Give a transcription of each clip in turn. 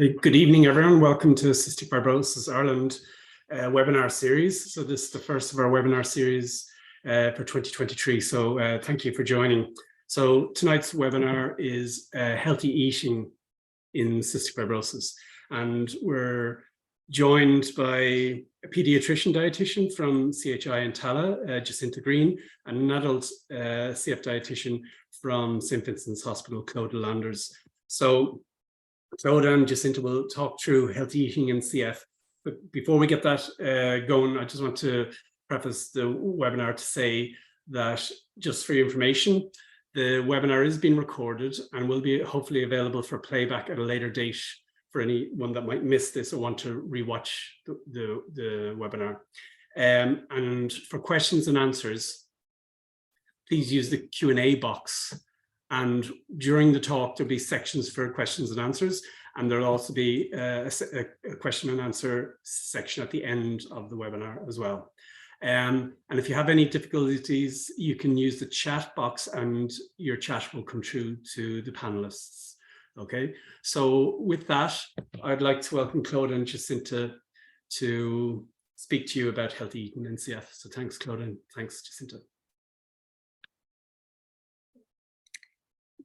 Okay, good evening, everyone. Welcome to Cystic Fibrosis Ireland webinar series. So this is the first of our webinar series for 2023. So thank you for joining. So tonight's webinar is healthy eating in cystic fibrosis. And we're joined by a pediatrician dietitian from CHI in Tala, Jacinta Green, and an adult CF dietitian from St. Vincent's Hospital, Claude Landers. So Claude and Jacinta will talk through healthy eating and CF. But before we get that going, I just want to preface the webinar to say that, just for your information, the webinar is being recorded and will be hopefully available for playback at a later date for anyone that might miss this or want to rewatch the webinar. And for questions and answers, please use the Q&A box. And during the talk, there'll be sections for questions and answers, and there'll also be a question and answer section at the end of the webinar as well. And if you have any difficulties, you can use the chat box and your chat will come through to the panelists. Okay, so with that, I'd like to welcome Claude and Jacinta to speak to you about healthy eating and CF. So thanks, Claude, and thanks, Jacinta.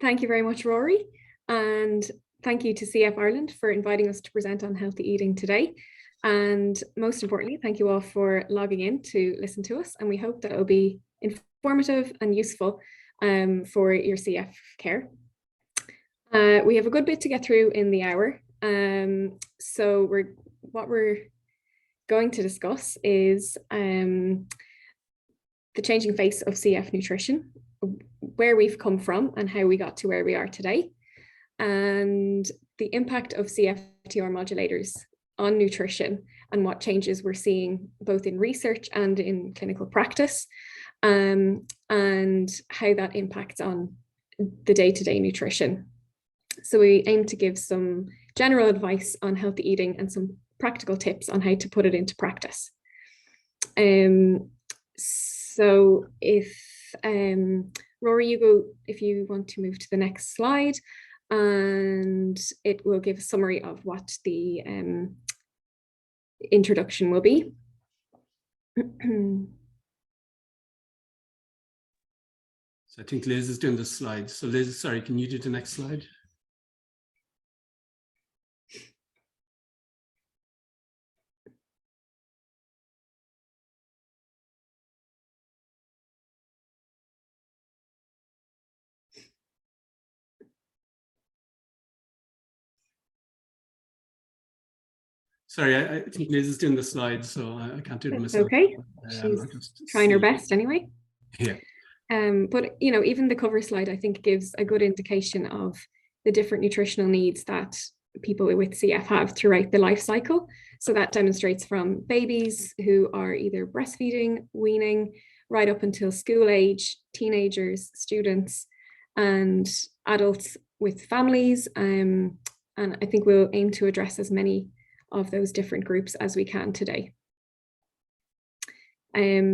Thank you very much, Rory, and thank you to CF Ireland for inviting us to present on healthy eating today. And most importantly, thank you all for logging in to listen to us, and we hope that it will be informative and useful for your CF care. We have a good bit to get through in the hour, so what we're going to discuss is the changing face of CF nutrition, where we've come from and how we got to where we are today, and the impact of CFTR modulators on nutrition and what changes we're seeing both in research and in clinical practice, and how that impacts on the day-to-day nutrition. So we aim to give some general advice on healthy eating and some practical tips on how to put it into practice. So if Rory, if you want to move to the next slide, and it will give a summary of what the introduction will be. So I think Liz is doing the slide. So Liz, sorry, can you do the next slide? Sorry, I think Liz is doing the slides, so I can't do it myself. Okay, she's trying her best anyway. Yeah. But you know, even the cover slide, I think, gives a good indication of the different nutritional needs that people with CF have throughout the life cycle. So that demonstrates from babies who are either breastfeeding, weaning, right up until school age, teenagers, students, and adults with families. And I think we'll aim to address as many of those different groups as we can today.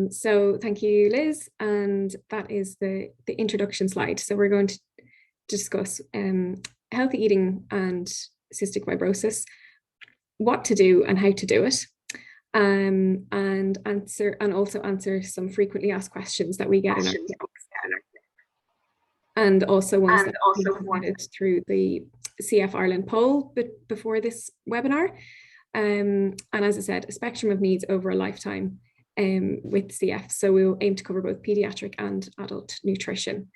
So thank you, Liz, and that is the introduction slide. So we're going to discuss healthy eating and cystic fibrosis, what to do and how to do it, and also answer some frequently asked questions that we get in our and also ones that we submitted through the CF Ireland poll before this webinar. And as I said, a spectrum of needs over a lifetime with CF. So we'll aim to cover both pediatric and adult nutrition.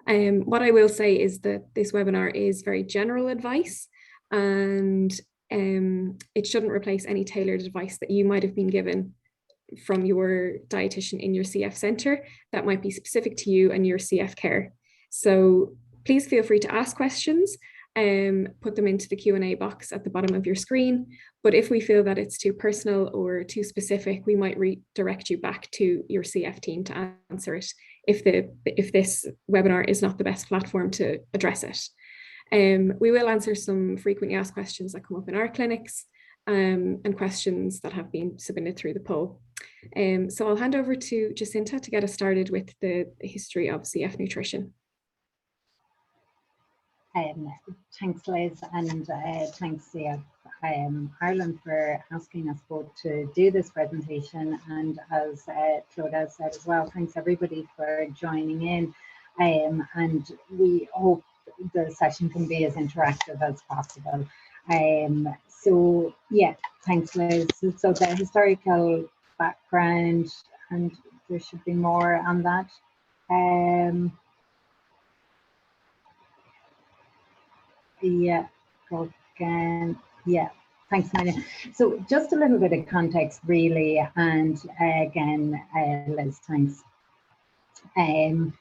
What I will say is that this webinar is very general advice, and it shouldn't replace any tailored advice that you might have been given from your dietitian in your CF centre that might be specific to you and your CF care. So please feel free to ask questions. Put them into the Q&A box at the bottom of your screen. But if we feel that it's too personal or too specific, we might redirect you back to your CF team to answer it if this webinar is not the best platform to address it. We will answer some frequently asked questions that come up in our clinics, and questions that have been submitted through the poll. So I'll hand over to Jacinta to get us started with the history of CF nutrition. Thanks, Liz, and thanks, CF Ireland, for asking us both to do this presentation. And as Claude said as well, thanks everybody for joining in. And we hope the session can be as interactive as possible. So yeah, thanks, Liz. So the historical background, and there should be more on that. Yeah, again, yeah, thanks, Mania. So just a little bit of context, really, and again, Liz, thanks. And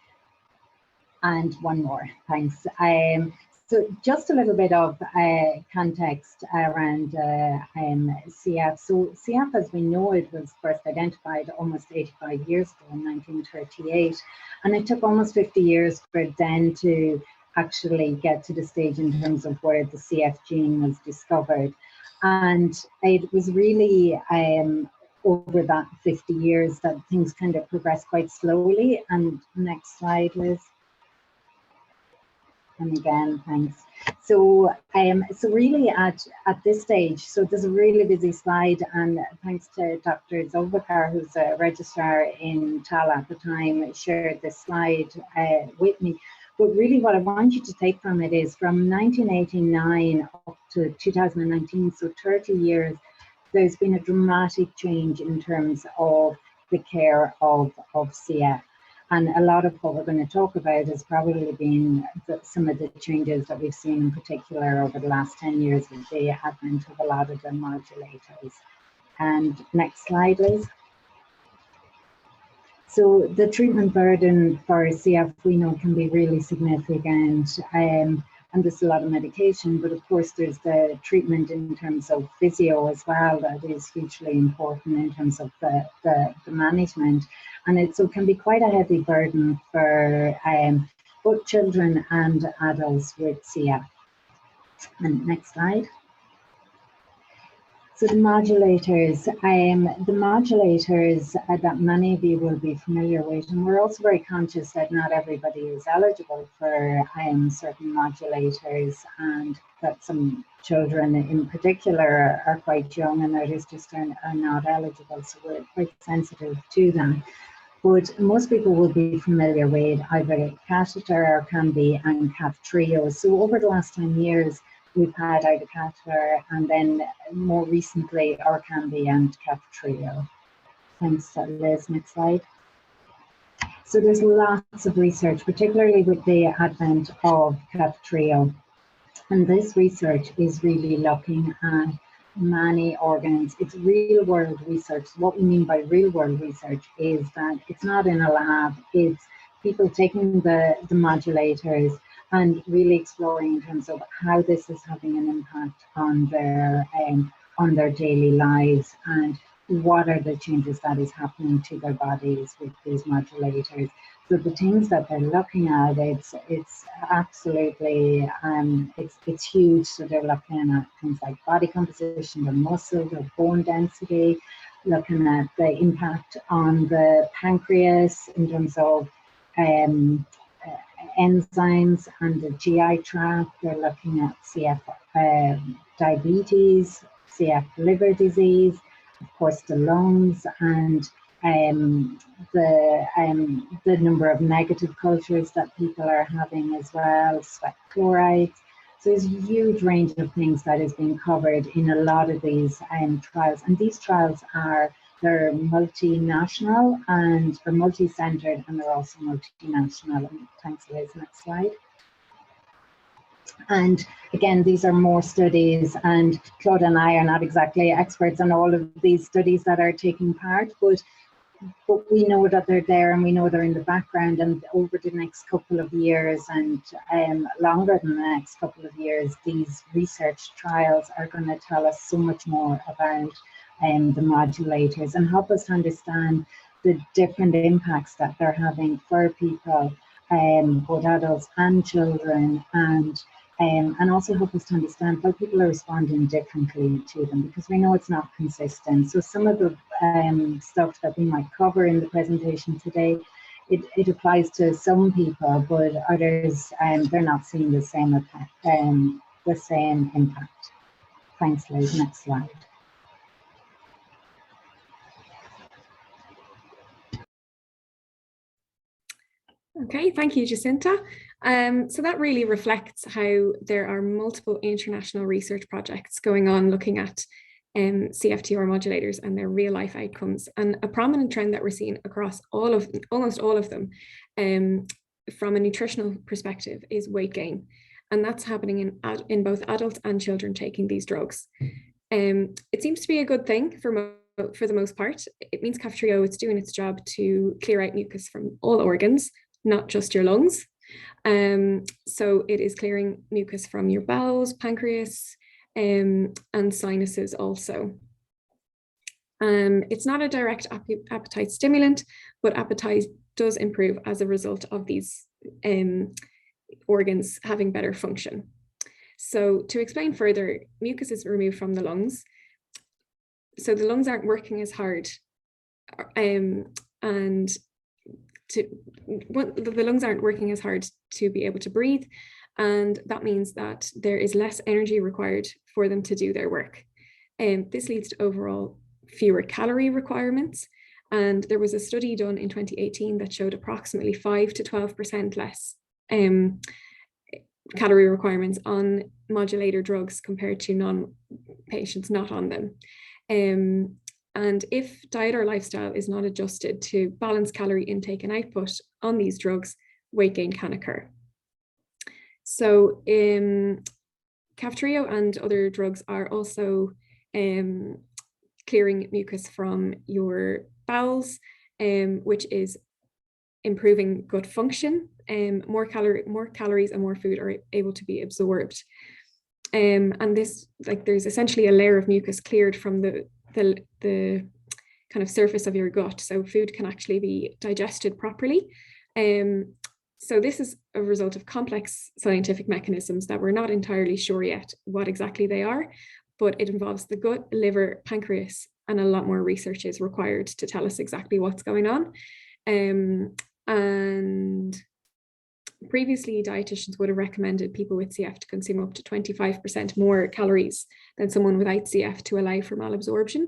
one more, thanks. So just a little bit of context around CF. So CF, as we know it, was first identified almost 85 years ago in 1938, and it took almost 50 years for it then to actually get to the stage in terms of where the CF gene was discovered. And it was really over that 50 years that things kind of progressed quite slowly. And next slide, Liz. And again, thanks. So, so really at this stage, so there's a really busy slide, and thanks to Dr. Zolbakar, who's a registrar in Tala at the time, shared this slide with me. But really what I want you to take from it is from 1989 up to 2019, so 30 years, there's been a dramatic change in terms of the care of CF. And a lot of what we're going to talk about has probably been some of the changes that we've seen in particular over the last 10 years with the advent of a lot of the modulators. And next slide, Liz. So the treatment burden for CF, we know, can be really significant, and there's a lot of medication, but of course there's the treatment in terms of physio as well that is hugely important in terms of the management. And so it can be quite a heavy burden for both children and adults with CF. And next slide. So the modulators that many of you will be familiar with, and we're also very conscious that not everybody is eligible for certain modulators, and that some children in particular are quite young and others just are not eligible, so we're quite sensitive to them. But most people will be familiar with either catheter or Orkambi and Kaftrio. So over the last 10 years, we've had either catheter and then more recently Orkambi and Kaftrio. Thanks, Liz. Next slide. So there's lots of research, particularly with the advent of Kaftrio. And this research is really looking at many organs. It's real world research. What we mean by real world research is that it's not in a lab, it's people taking the modulators and really exploring in terms of how this is having an impact on their daily lives and what are the changes that is happening to their bodies with these modulators. So the things that they're looking at, it's absolutely, it's huge. So they're looking at things like body composition, their muscle, their bone density, looking at the impact on the pancreas in terms of enzymes and the GI tract. They're looking at CF diabetes, CF liver disease, of course the lungs, and the number of negative cultures that people are having as well, sweat chlorides. So there's a huge range of things that is being covered in a lot of these trials, and these trials they're multinational and they're multi-centered, and they're also multinational. Thanks, Liz. Next slide. And again, these are more studies, and Claude and I are not exactly experts on all of these studies that are taking part, but we know that they're there and we know they're in the background, and over the next couple of years and longer than the next couple of years, these research trials are going to tell us so much more about the modulators and help us understand the different impacts that they're having for people, both adults and children, and also help us to understand how people are responding differently to them, because we know it's not consistent. So some of the stuff that we might cover in the presentation today it applies to some people, but others, they're not seeing the same effect, the same impact. Thanks, Liz. Next slide. Okay, thank you, Jacinta. So that really reflects how there are multiple international research projects going on looking at CFTR modulators and their real life outcomes. And a prominent trend that we're seeing across almost all of them from a nutritional perspective is weight gain. And that's happening in both adults and children taking these drugs. It seems to be a good thing for the most part. It means Kaftrio, it's doing its job to clear out mucus from all organs, not just your lungs. So it is clearing mucus from your bowels, pancreas, and sinuses also. It's not a direct appetite stimulant, but appetite does improve as a result of these organs having better function. So to explain further, mucus is removed from the lungs. So the lungs aren't working as hard, the lungs aren't working as hard to be able to breathe. And that means that there is less energy required for them to do their work. This leads to overall fewer calorie requirements. And there was a study done in 2018 that showed approximately 5 to 12% less calorie requirements on modulator drugs compared to patients not on them. And if diet or lifestyle is not adjusted to balance calorie intake and output on these drugs, weight gain can occur. So Kaftrio and other drugs are also clearing mucus from your bowels, which is improving gut function. More calories and more food are able to be absorbed. And this, there's essentially a layer of mucus cleared from the kind of surface of your gut, so food can actually be digested properly. So this is a result of complex scientific mechanisms that we're not entirely sure yet what exactly they are, but it involves the gut, liver, pancreas, and a lot more research is required to tell us exactly what's going on. And previously, dietitians would have recommended people with CF to consume up to 25% more calories than someone without CF to allow for malabsorption.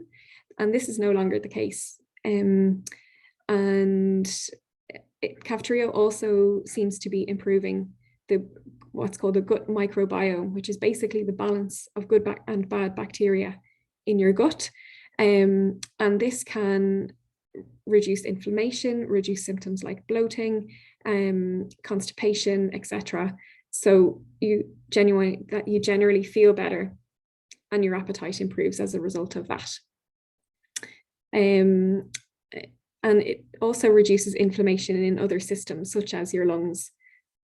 And this is no longer the case. And Kaftrio also seems to be improving what's called the gut microbiome, which is basically the balance of good and bad bacteria in your gut. And this can reduce inflammation, reduce symptoms like bloating, constipation, etc. So you generally feel better and your appetite improves as a result of that. And it also reduces inflammation in other systems, such as your lungs.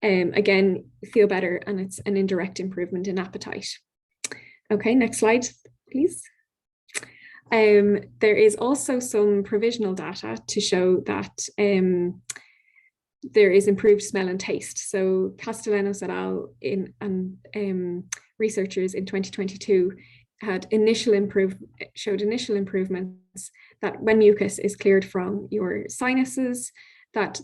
Again, feel better, and it's an indirect improvement in appetite. Okay, next slide, please. There is also some provisional data to show that there is improved smell and taste. So Castellanos et al. And researchers in 2022 showed initial improvements that when mucus is cleared from your sinuses, that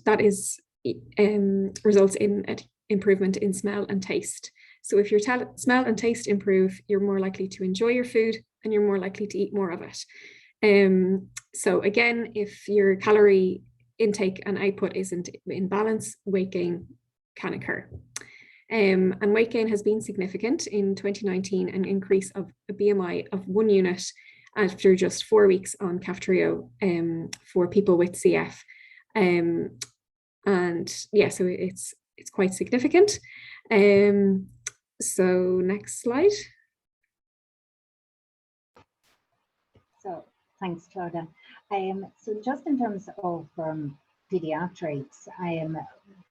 results in an improvement in smell and taste. So if your smell and taste improve, you're more likely to enjoy your food and you're more likely to eat more of it. So again, if your calorie intake and output isn't in balance, weight gain can occur. And weight gain has been significant. In 2019, an increase of a BMI of 1 unit after just 4 weeks on Kaftrio for people with CF. And yeah, so it's quite significant. So next slide. So thanks, Claudia. So just in terms of pediatrics,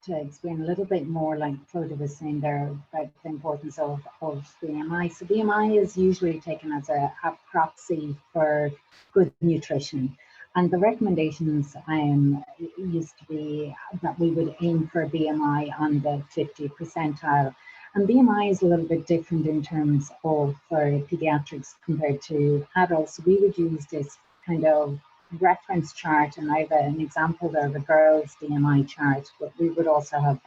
to explain a little bit more, like Claudia was saying there, about the importance of BMI. So BMI is usually taken as a proxy for good nutrition. And the recommendations used to be that we would aim for BMI on the 50 percentile. And BMI is a little bit different in terms of for pediatrics compared to adults. We would use this kind of reference chart, and I have an example there of a girl's BMI chart, but we would also have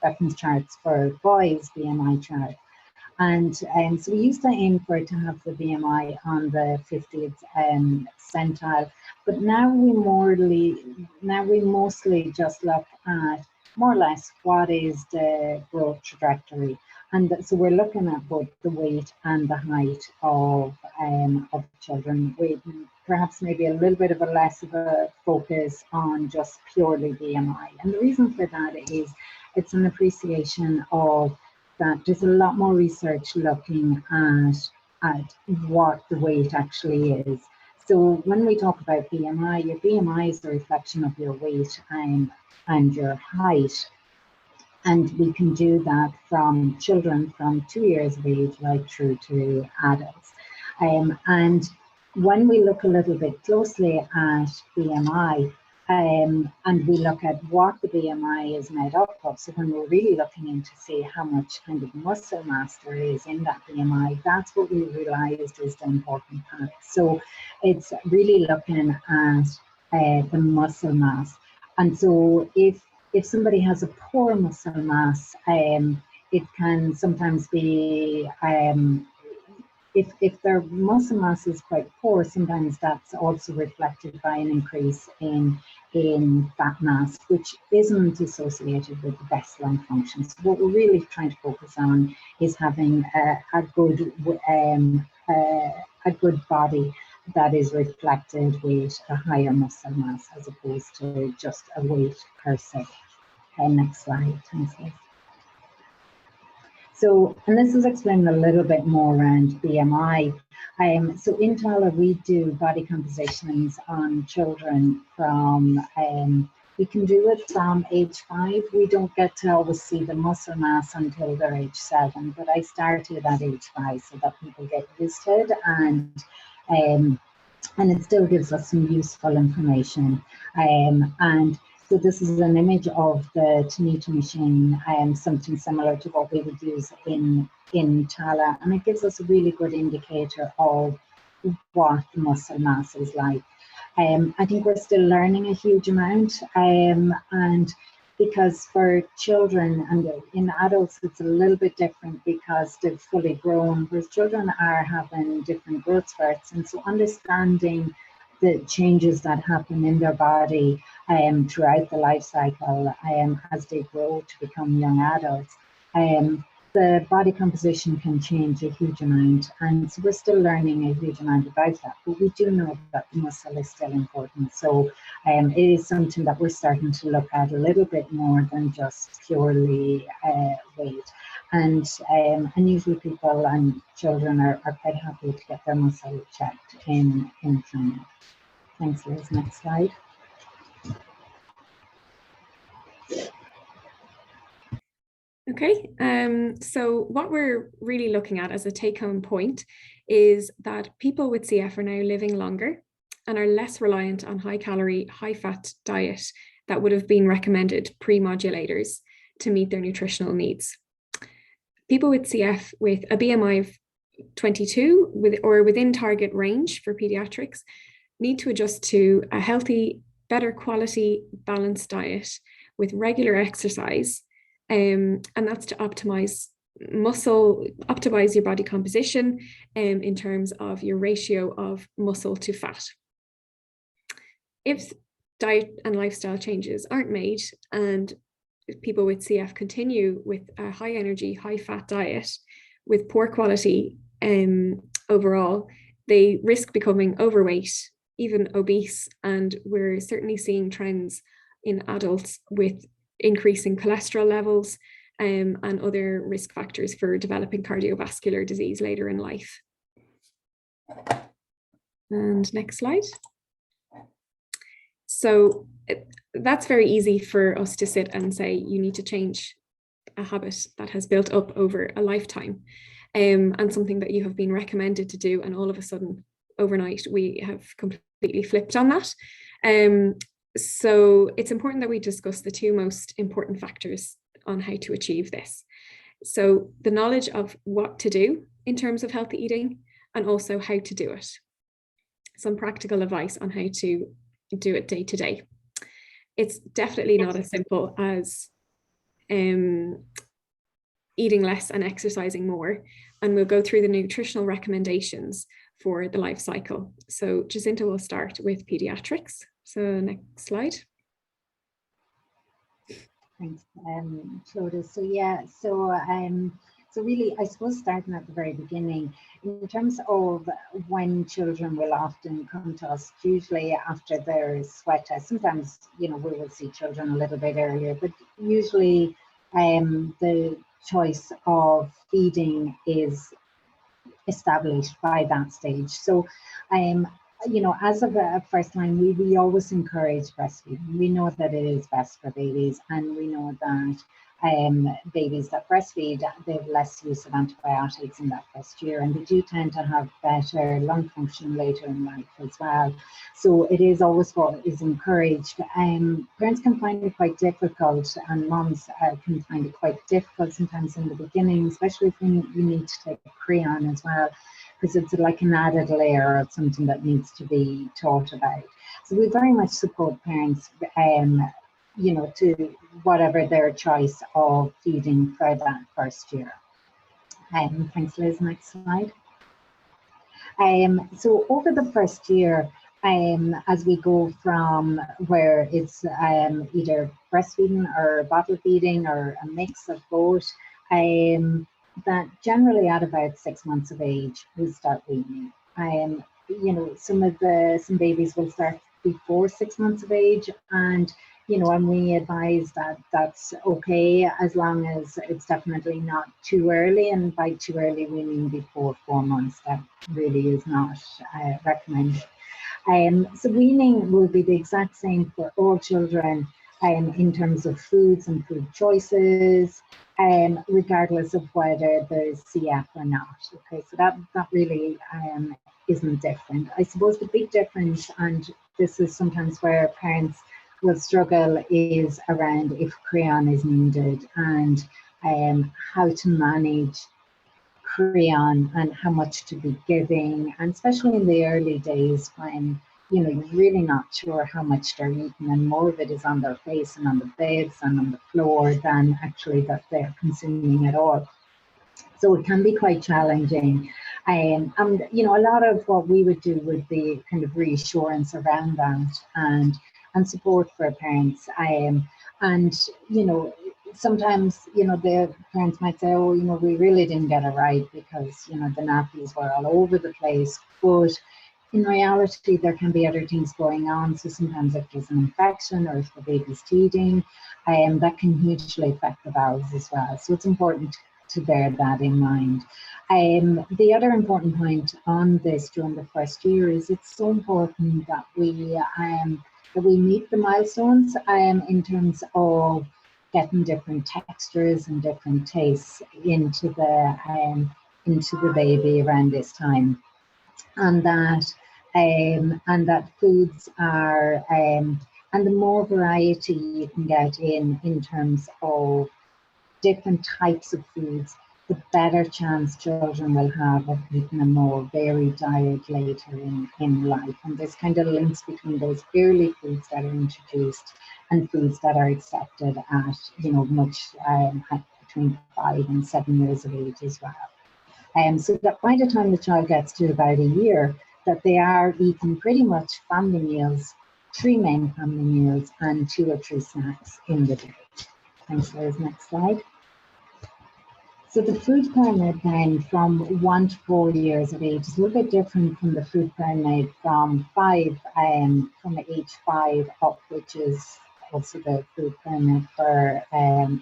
reference charts for boys' BMI chart. And so we used to aim for it to have the BMI on the 50th centile, but now we mostly just look at more or less what is the growth trajectory. And so we're looking at both the weight and the height of children, with perhaps maybe a little bit of a less of a focus on just purely BMI. And the reason for that is it's an appreciation of that there's a lot more research looking at what the weight actually is. So when we talk about BMI, your BMI is a reflection of your weight and your height. And we can do that from children from 2 years of age right through to adults. And when we look a little bit closely at BMI, and we look at what the BMI is made up of, so when we're really looking in to see how much kind of muscle mass there is in that BMI, that's what we realized is the important part. So it's really looking at the muscle mass. And so if somebody has a poor muscle mass, it can sometimes be, if their muscle mass is quite poor, sometimes that's also reflected by an increase in fat mass, which isn't associated with the best lung function. So what we're really trying to focus on is having a good body that is reflected with a higher muscle mass as opposed to just a weight per se. Okay, next slide, thanks Liz. So, and this is explaining a little bit more around BMI. So in Tala, we do body compositions on children from, we can do it from age 5. We don't get to always see the muscle mass until they're age 7, but I started at age 5 so that people get used to it, and it still gives us some useful information. And so this is an image of the Tanita machine, something similar to what we would use in Tala, and it gives us a really good indicator of what muscle mass is like. I think we're still learning a huge amount, and because for children and in adults it's a little bit different because they're fully grown, whereas children are having different growth spurts, and so understanding the changes that happen in their body throughout the life cycle as they grow to become young adults. The body composition can change a huge amount, and so we're still learning a huge amount about that, but we do know that muscle is still important. So it is something that we're starting to look at a little bit more than just purely weight. And usually people and children are quite happy to get their muscle checked in training. Thanks, Liz. Next slide. Okay, so what we're really looking at as a take-home point is that people with CF are now living longer and are less reliant on high-calorie, high-fat diet that would have been recommended pre-modulators to meet their nutritional needs. People with CF with a BMI of 22 or within target range for pediatrics need to adjust to a healthy, better quality, balanced diet with regular exercise. And that's to optimize your body composition in terms of your ratio of muscle to fat. If diet and lifestyle changes aren't made and people with CF continue with a high energy, high fat diet with poor quality overall, they risk becoming overweight, even obese, and we're certainly seeing trends in adults with increasing cholesterol levels and other risk factors for developing cardiovascular disease later in life. And next slide. So that's very easy for us to sit and say, you need to change a habit that has built up over a lifetime and something that you have been recommended to do, and all of a sudden overnight we have completely flipped on that. So it's important that we discuss the two most important factors on how to achieve this. So the knowledge of what to do in terms of healthy eating and also how to do it. some practical advice on how to do it day to day. It's definitely not as simple as eating less and exercising more. And we'll go through the nutritional recommendations for the life cycle. So Jacinta will start with pediatrics. So next slide. Thanks, Clodagh. So yeah, so really, I suppose starting at the very beginning, in terms of when children will often come to us, usually after their sweat test. Sometimes, you know, we will see children a little bit earlier, but usually the choice of feeding is established by that stage. So you know, as a first line, we always encourage breastfeeding. We know that it is best for babies, and we know that babies that breastfeed, they have less use of antibiotics in that first year, and they do tend to have better lung function later in life as well. So it is always what is encouraged. Parents can find it quite difficult, and moms can find it quite difficult sometimes in the beginning, especially if you need to take Creon as well, because it's like an added layer of something that needs to be taught about. So we very much support parents, you know, to whatever their choice of feeding for that first year. Thanks, Liz. Next slide. So over the first year, as we go from where it's either breastfeeding or bottle feeding or a mix of both, that generally at about 6 months of age we start weaning. You know, some babies will start before 6 months of age, and you know, and we advise that that's okay as long as it's definitely not too early, and by too early we mean before 4 months. That really is not recommended. So weaning will be the exact same for all children in terms of foods and food choices, regardless of whether there's CF or not. Okay, so that really isn't different. I suppose the big difference, and this is sometimes where parents will struggle, is around if Creon is needed, and how to manage Creon and how much to be giving, and especially in the early days when, you know, you're really not sure how much they're eating, and more of it is on their face and on the beds and on the floor than actually that they're consuming at all. So it can be quite challenging. And you know, a lot of what we would do would be kind of reassurance around that, and support for parents. And you know, sometimes, you know, the parents might say, oh, you know, we really didn't get it right because, you know, the nappies were all over the place. But in reality, there can be other things going on. So sometimes if there's an infection or if the baby's teething, that can hugely affect the bowels as well. So it's important to bear that in mind. The other important point on this during the first year is it's so important that we meet the milestones in terms of getting different textures and different tastes into the baby around this time, and that foods are and the more variety you can get in terms of different types of foods, the better chance children will have of eating a more varied diet later in life. And there's kind of links between those early foods that are introduced and foods that are accepted at, you know, much between 5 and 7 years of age as well. So that by the time the child gets to about a year, that they are eating pretty much family meals, 3 main family meals and 2 or 3 snacks in the day. Thanks, Liz. Next slide. So the food pyramid then from 1 to 4 years of age is a little bit different from the food pyramid from age 5 up, which is also the food pyramid for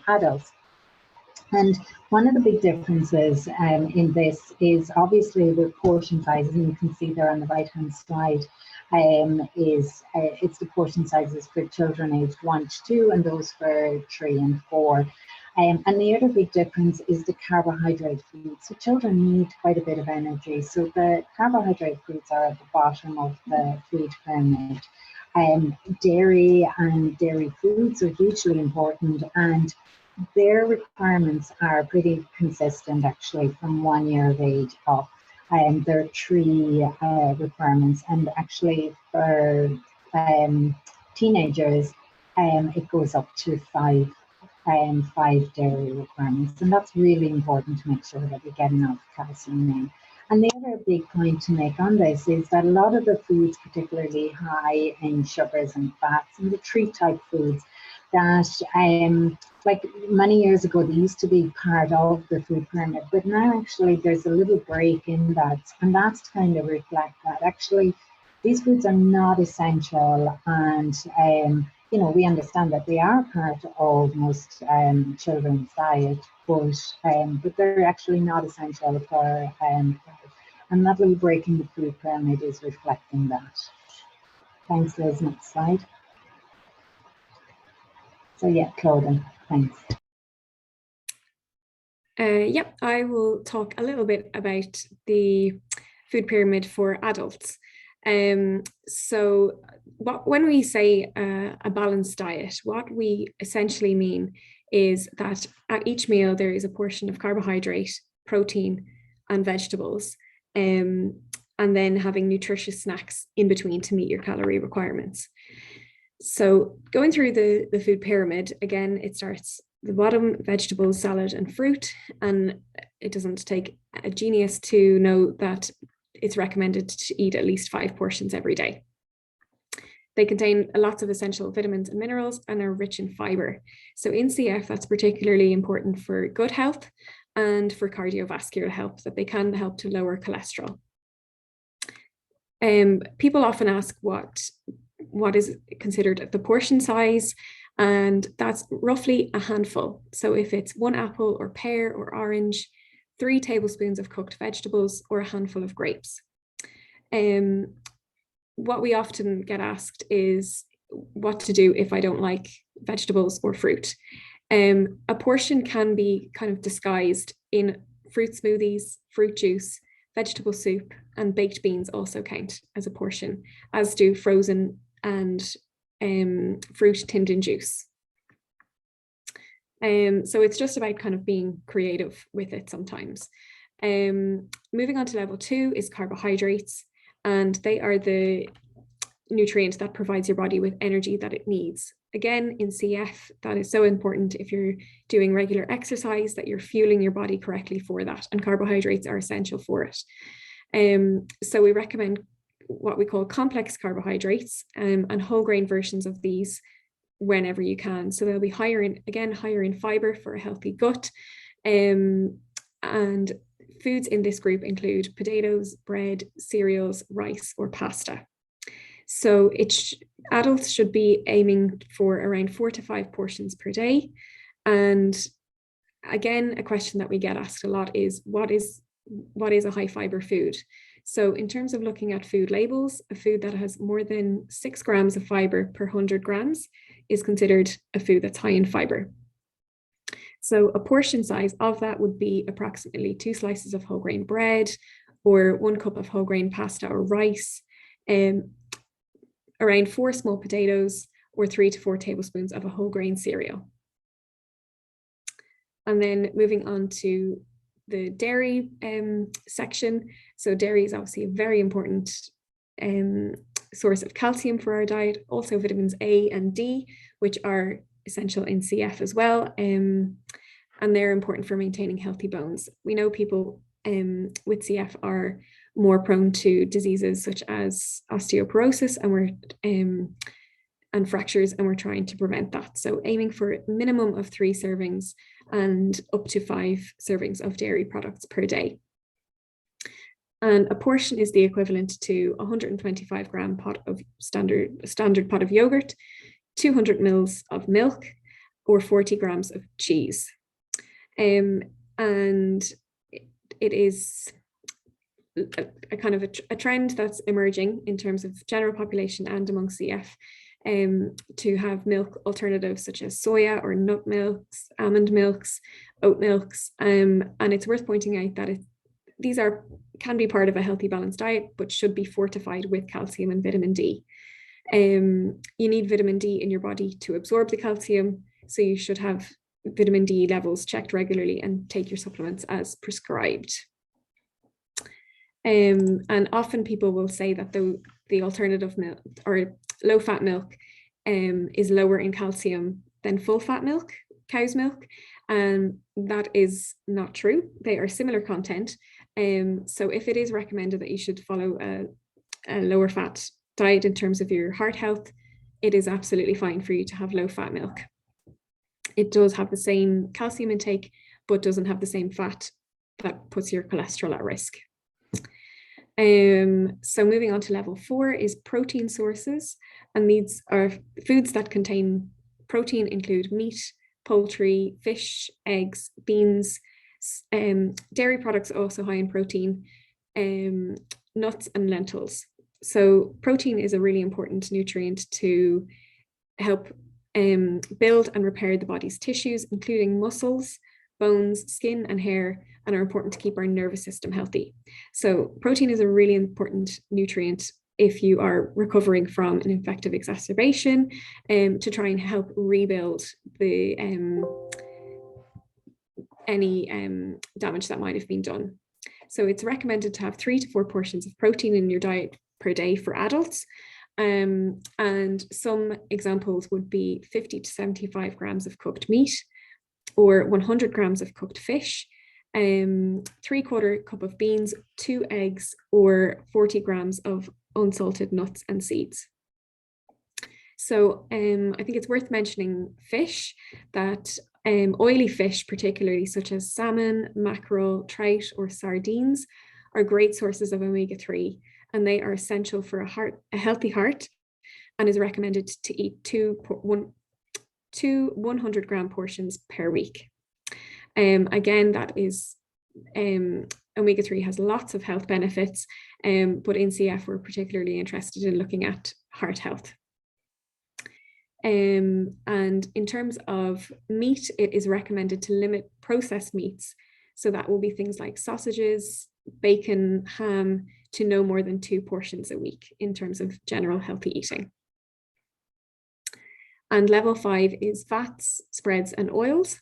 adults. And one of the big differences in this is obviously the portion sizes, and you can see there on the right-hand side, it's the portion sizes for children aged 1 to 2 and those for 3 and 4. And the other big difference is the carbohydrate foods. So children need quite a bit of energy. So the carbohydrate foods are at the bottom of the food pyramid. Dairy and dairy foods are hugely important, and their requirements are pretty consistent actually from 1 year of age up. there are 3 requirements, and actually for teenagers, it goes up to 5 dairy requirements, and that's really important to make sure that we get enough calcium in. And the other big point to make on this is that a lot of the foods, particularly high in sugars and fats, and the treat-type foods, that like many years ago they used to be part of the food pyramid, but now actually there's a little break in that, and that's to kind of reflect that actually these foods are not essential, and you know, we understand that they are part of most children's diet, but they're actually not essential for health. And that little break in the food pyramid is reflecting that. Thanks, Liz. Next slide. So yeah, Claudia, thanks. Yep, I will talk a little bit about the food pyramid for adults. So when we say a balanced diet, what we essentially mean is that at each meal there is a portion of carbohydrate, protein, and vegetables, and then having nutritious snacks in between to meet your calorie requirements. So going through the food pyramid, again, it starts the bottom, vegetables, salad, and fruit. And it doesn't take a genius to know that it's recommended to eat at least 5 portions every day. They contain lots of essential vitamins and minerals and are rich in fiber. So in CF, that's particularly important for gut health and for cardiovascular health, that they can help to lower cholesterol. People often ask what is considered the portion size, and that's roughly a handful. So if it's 1 apple or pear or orange, 3 tablespoons of cooked vegetables, or a handful of grapes. What we often get asked is what to do if I don't like vegetables or fruit. A portion can be kind of disguised in fruit smoothies, fruit juice, vegetable soup, and baked beans also count as a portion, as do frozen and fruit tinned in juice. So it's just about kind of being creative with it sometimes. Moving on to level 2 is carbohydrates, and they are the nutrient that provides your body with energy that it needs. Again, in CF, that is so important if you're doing regular exercise, that you're fueling your body correctly for that, and carbohydrates are essential for it. So we recommend what we call complex carbohydrates, and whole grain versions of these whenever you can. So they'll be higher in fiber for a healthy gut. And foods in this group include potatoes, bread, cereals, rice, or pasta. So adults should be aiming for around 4 to 5 portions per day. And again, a question that we get asked a lot is what is a high fiber food? So in terms of looking at food labels, a food that has more than 6 grams of fiber per 100 grams is considered a food that's high in fiber. So a portion size of that would be approximately 2 slices of whole grain bread, or 1 cup of whole grain pasta or rice, around 4 small potatoes, or 3 to 4 tablespoons of a whole grain cereal. And then moving on to the dairy section. So dairy is obviously a very important source of calcium for our diet, also vitamins A and D, which are essential in CF as well, and they're important for maintaining healthy bones. We know people with CF are more prone to diseases such as osteoporosis and fractures, and we're trying to prevent that. So aiming for a minimum of 3 servings and up to 5 servings of dairy products per day. And a portion is the equivalent to 125 gram pot of standard pot of yogurt, 200 mils of milk, or 40 grams of cheese. And it is a kind of a trend that's emerging in terms of general population and among CF, to have milk alternatives such as soya or nut milks, almond milks, oat milks, and it's worth pointing out that these can be part of a healthy balanced diet, but should be fortified with calcium and vitamin D. You need vitamin D in your body to absorb the calcium, so you should have vitamin D levels checked regularly and take your supplements as prescribed. And often people will say that the alternative milk or low-fat milk is lower in calcium than full-fat milk, cow's milk, and that is not true. They are similar content. So if it is recommended that you should follow a lower fat diet in terms of your heart health, it is absolutely fine for you to have low-fat milk. It does have the same calcium intake, but doesn't have the same fat that puts your cholesterol at risk. So moving on to level 4 is protein sources, and these are foods that contain protein, include meat, poultry, fish, eggs, beans, dairy products also high in protein, nuts and lentils. So protein is a really important nutrient to help build and repair the body's tissues, including muscles, bones, skin and hair, and are important to keep our nervous system healthy. So protein is a really important nutrient if you are recovering from an infective exacerbation, to try and help rebuild the any damage that might have been done. So it's recommended to have 3 to 4 portions of protein in your diet per day for adults. And some examples would be 50 to 75 grams of cooked meat, or 100 grams of cooked fish, 3/4 cup of beans, 2 eggs, or 40 grams of unsalted nuts and seeds. So I think it's worth mentioning fish, that oily fish, particularly such as salmon, mackerel, trout, or sardines, are great sources of omega-3, and they are essential for a healthy heart, and is recommended to eat two 100-gram portions per week. Again, that is omega-3 has lots of health benefits, but in CF we're particularly interested in looking at heart health. And in terms of meat, it is recommended to limit processed meats. So that will be things like sausages, bacon, ham, to no more than 2 portions a week in terms of general healthy eating. And level 5 is fats, spreads, and oils.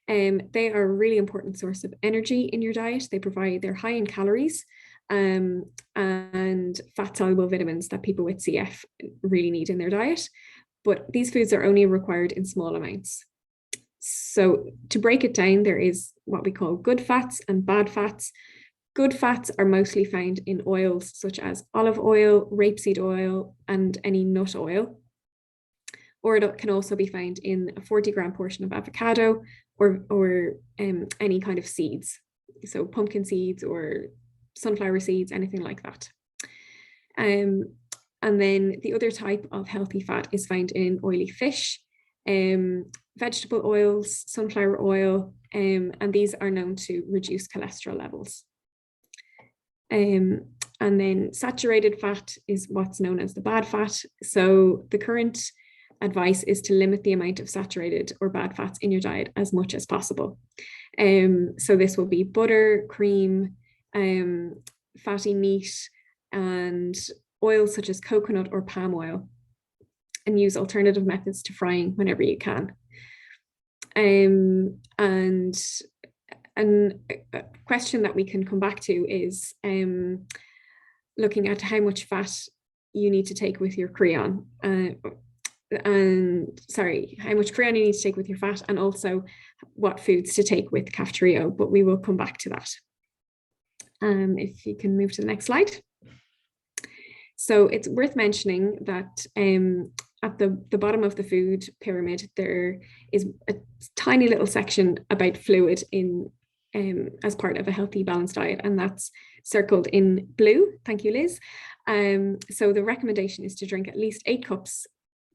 They are a really important source of energy in your diet. They're high in calories and fat-soluble vitamins that people with CF really need in their diet. But these foods are only required in small amounts. So to break it down, there is what we call good fats and bad fats. Good fats are mostly found in oils such as olive oil, rapeseed oil, and any nut oil. Or it can also be found in a 40-gram portion of avocado or any kind of seeds. So pumpkin seeds or sunflower seeds, anything like that. And then the other type of healthy fat is found in oily fish, vegetable oils, sunflower oil, and these are known to reduce cholesterol levels. And then saturated fat is what's known as the bad fat. So the current advice is to limit the amount of saturated or bad fats in your diet as much as possible. So this will be butter, cream, fatty meat, and oils such as coconut or palm oil, and use alternative methods to frying whenever you can. And a question that we can come back to is looking at how much fat you need to take with your creon. How much creon you need to take with your fat, and also what foods to take with cafeteria, but we will come back to that. If you can move to the next slide. So it's worth mentioning that at the bottom of the food pyramid, there is a tiny little section about fluid in as part of a healthy, balanced diet, and that's circled in blue. Thank you, Liz. So the recommendation is to drink at least 8 cups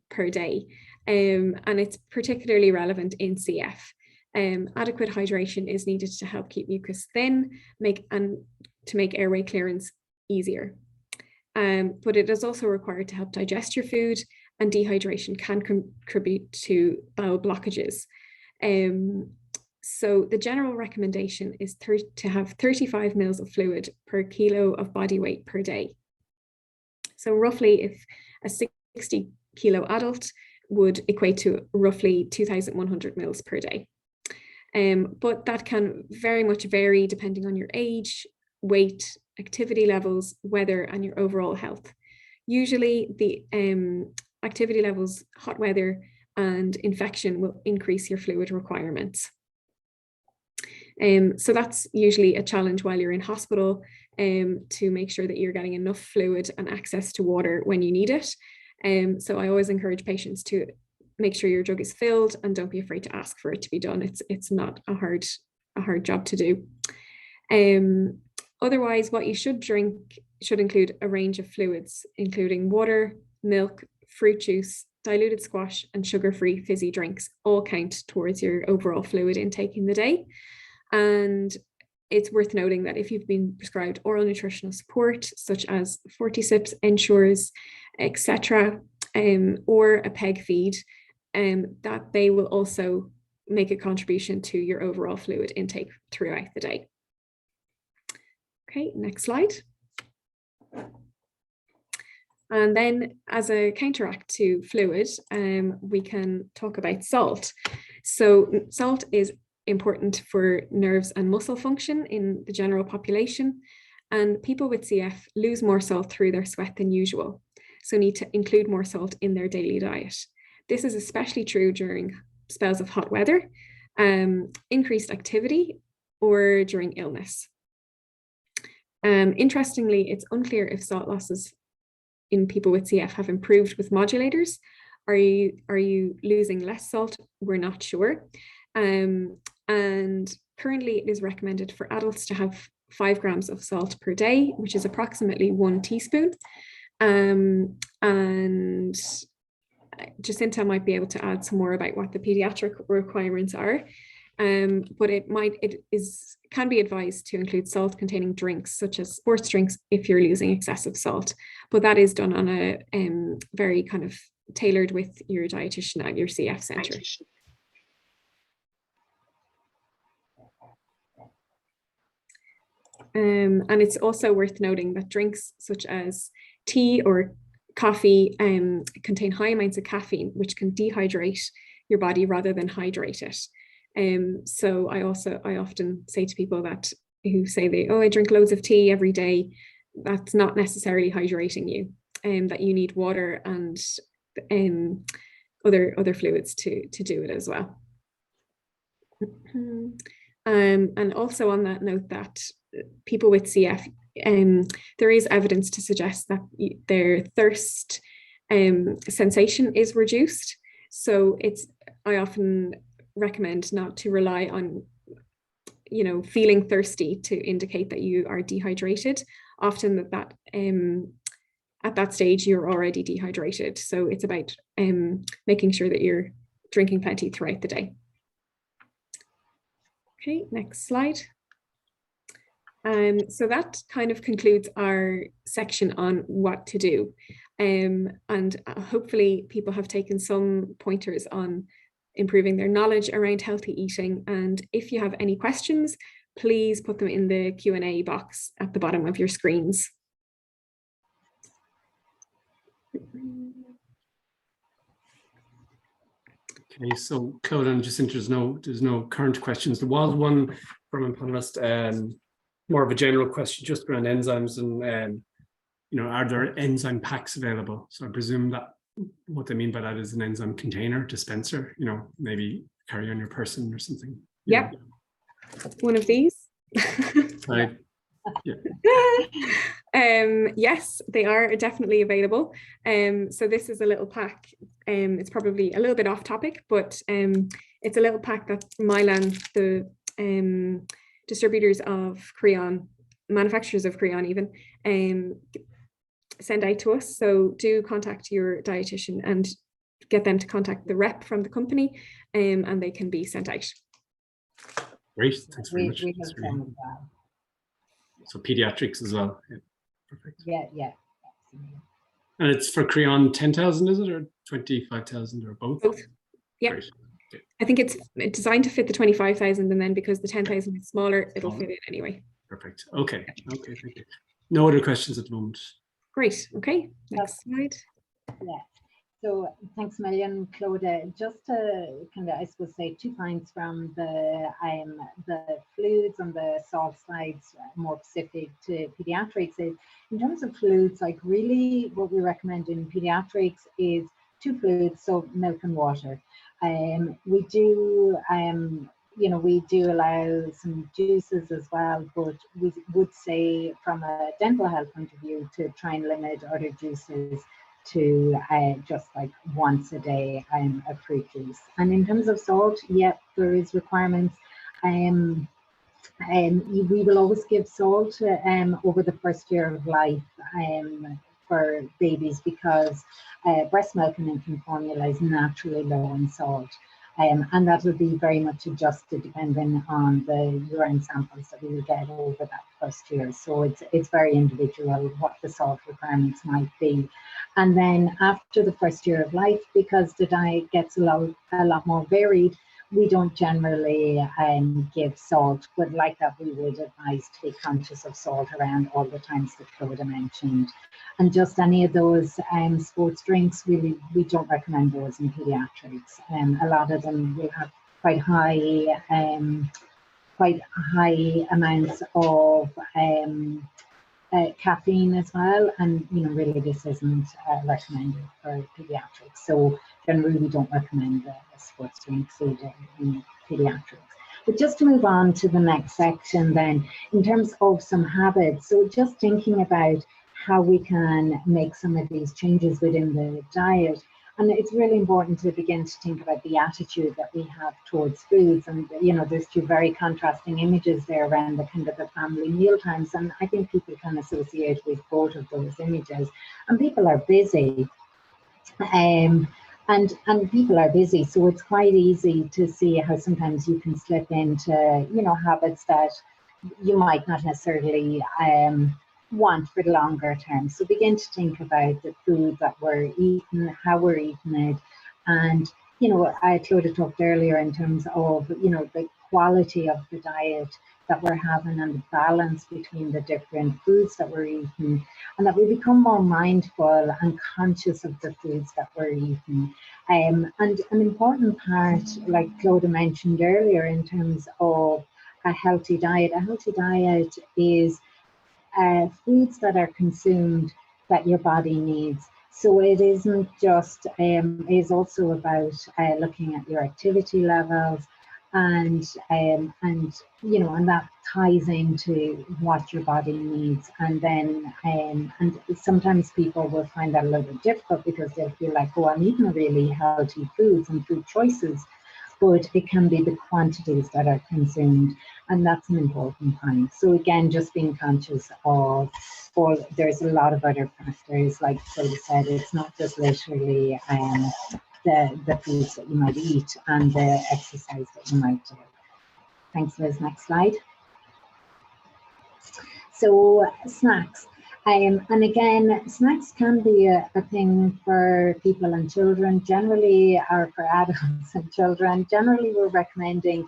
per day, and it's particularly relevant in CF. Adequate hydration is needed to help keep mucus thin, to make airway clearance easier. But it is also required to help digest your food, and dehydration can contribute to bowel blockages. So the general recommendation is to have 35 mils of fluid per kilo of body weight per day. So roughly, if a 60 kilo adult would equate to roughly 2,100 mils per day. But that can very much vary depending on your age, weight, activity levels, weather, and your overall health. Usually the activity levels, hot weather, and infection will increase your fluid requirements. So that's usually a challenge while you're in hospital, to make sure that you're getting enough fluid and access to water when you need it. So I always encourage patients to make sure your jug is filled, and don't be afraid to ask for it to be done. It's not a hard job to do. Otherwise, what you should drink should include a range of fluids, including water, milk, fruit juice, diluted squash, and sugar-free fizzy drinks. All count towards your overall fluid intake in the day. And it's worth noting that if you've been prescribed oral nutritional support, such as Fortisips, Ensures, etc., or a PEG feed, that they will also make a contribution to your overall fluid intake throughout the day. Okay, next slide. And then as a counteract to fluid, we can talk about salt. So salt is important for nerves and muscle function in the general population, and people with CF lose more salt through their sweat than usual, so need to include more salt in their daily diet. This is especially true during spells of hot weather, increased activity, or during illness. Interestingly, it's unclear if salt losses in people with CF have improved with modulators. Are you losing less salt? We're not sure. And currently it is recommended for adults to have 5 grams of salt per day, which is approximately 1 teaspoon. And Jacinta might be able to add some more about what the pediatric requirements are. But it can be advised to include salt-containing drinks, such as sports drinks, if you're losing excessive salt. But that is done on a very kind of tailored with your dietitian at your CF centre. And it's also worth noting that drinks such as tea or coffee contain high amounts of caffeine, which can dehydrate your body rather than hydrate it. So I often say to people that who say I drink loads of tea every day, that's not necessarily hydrating you, that you need water and other fluids to do it as well. And also on that note, that people with CF, there is evidence to suggest that their thirst sensation is reduced. So I often recommend not to rely on, feeling thirsty to indicate that you are dehydrated. Often at that stage you're already dehydrated. So it's about making sure that you're drinking plenty throughout the day. Okay, next slide. So that kind of concludes our section on what to do. And hopefully people have taken some pointers on improving their knowledge around healthy eating. And if you have any questions, please put them in the Q&A box at the bottom of your screens. Okay, so Claude and Jacinta, there's no current questions. There was one from a panelist, more of a general question just around enzymes and, are there enzyme packs available? So I presume that what they mean by that is an enzyme container, dispenser, maybe carry on your person or something. Yep, one of these. Right. Yeah. Yes, they are definitely available. So this is a little pack. It's probably a little bit off topic, but it's a little pack that Mylan, the distributors of Creon, manufacturers of Creon even, send out to us. So do contact your dietitian and get them to contact the rep from the company, and they can be sent out. Great, thanks very much. We have them as well. So pediatrics as well. Yeah, perfect. Yeah. And it's for Creon 10,000, is it, or 25,000, or both? Both. Yeah. Great. Okay. I think it's designed to fit the 25,000, and then because the 10,000 is smaller, it'll fit it anyway. Perfect. Okay. Thank you. No other questions at the moment. Great. Okay. Next slide. Yeah. So thanks a million, Claude. Just to kind of, I suppose, say 2 points from the fluids and the salt slides, more specific to pediatrics. Is in terms of fluids, like really what we recommend in pediatrics is 2 fluids, so milk and water. We do, we do allow some juices as well, but we would say from a dental health point of view to try and limit other juices to just like once a day a fruit juice. And in terms of salt, yeah, there is requirements. We will always give salt over the first year of life for babies, because breast milk and infant formula is naturally low in salt. And that will be very much adjusted depending on the urine samples that we will get over that first year. So it's very individual what the salt requirements might be. And then after the first year of life, because the diet gets a lot more varied, we don't generally give salt, but like that we would advise to be conscious of salt around all the times that Claude mentioned. And just any of those sports drinks, we don't recommend those in pediatrics. A lot of them will have quite high amounts of caffeine as well, and really this isn't recommended for pediatrics. So generally we don't recommend sports drinks either in pediatrics. But just to move on to the next section then, in terms of some habits, so just thinking about how we can make some of these changes within the diet. And it's really important to begin to think about the attitude that we have towards foods. And, there's 2 very contrasting images there around the kind of the family meal times. And I think people can associate with both of those images. And people are busy. And people are busy. So it's quite easy to see how sometimes you can slip into, habits that you might not necessarily want for the longer term. So begin to think about the food that we're eating, how we're eating it. And, Claudia talked earlier in terms of, the quality of the diet that we're having and the balance between the different foods that we're eating, and that we become more mindful and conscious of the foods that we're eating. And an important part, like Claudia mentioned earlier, in terms of a healthy diet is foods that are consumed that your body needs. So it isn't just, it is also about looking at your activity levels, and that ties into what your body needs. And then, and sometimes people will find that a little bit difficult because they'll feel like, oh, I'm eating really healthy foods and food choices, but it can be the quantities that are consumed, and that's an important point. So again, just being conscious of, there's a lot of other factors, like Claudia said, it's not just literally the foods that you might eat and the exercise that you might do. Thanks, Liz. Next slide. So snacks. And again, snacks can be a thing for people and children, generally, or for adults and children. Generally, we're recommending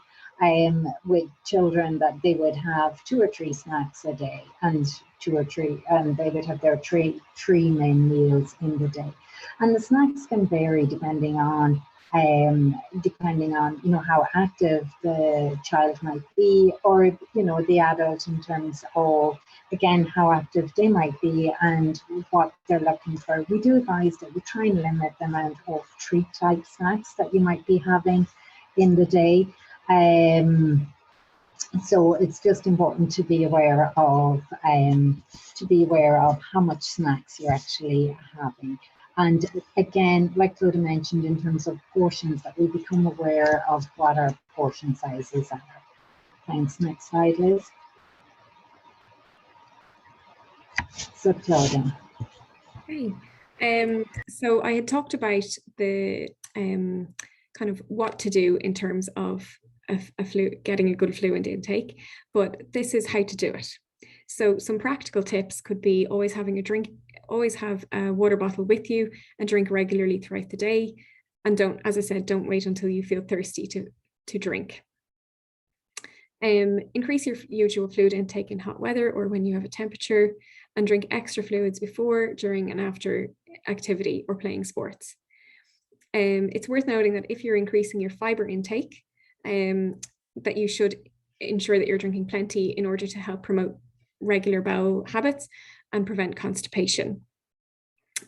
with children that they would have 2 or 3 snacks a day, and 2 or 3, and they would have their three main meals in the day. And the snacks can vary depending on how active the child might be, or the adult, in terms of, again, how active they might be and what they're looking for. We do advise that we try and limit the amount of treat type snacks that you might be having in the day. So it's just important to be aware of how much snacks you're actually having. And again, like Claudia mentioned, in terms of portions, that we become aware of what our portion sizes are. Thanks. Next slide, Liz. So Claudia. Okay. So I had talked about the kind of what to do in terms of getting a good fluid intake, but this is how to do it. So some practical tips could be always having a drink, always have a water bottle with you and drink regularly throughout the day. And don't, as I said, don't wait until you feel thirsty to drink. Increase your usual fluid intake in hot weather or when you have a temperature, and drink extra fluids before, during and after activity or playing sports. It's worth noting that if you're increasing your fiber intake, that you should ensure that you're drinking plenty in order to help promote regular bowel habits and prevent constipation.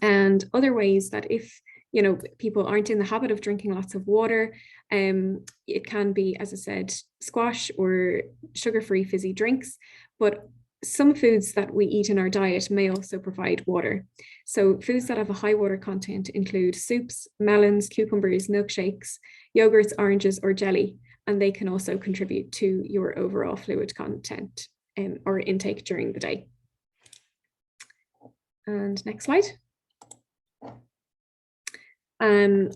And other ways that if people aren't in the habit of drinking lots of water, it can be, as I said, squash or sugar-free fizzy drinks, but some foods that we eat in our diet may also provide water. So foods that have a high water content include soups, melons, cucumbers, milkshakes, yogurts, oranges, or jelly, and they can also contribute to your overall fluid content or intake during the day. And next slide. And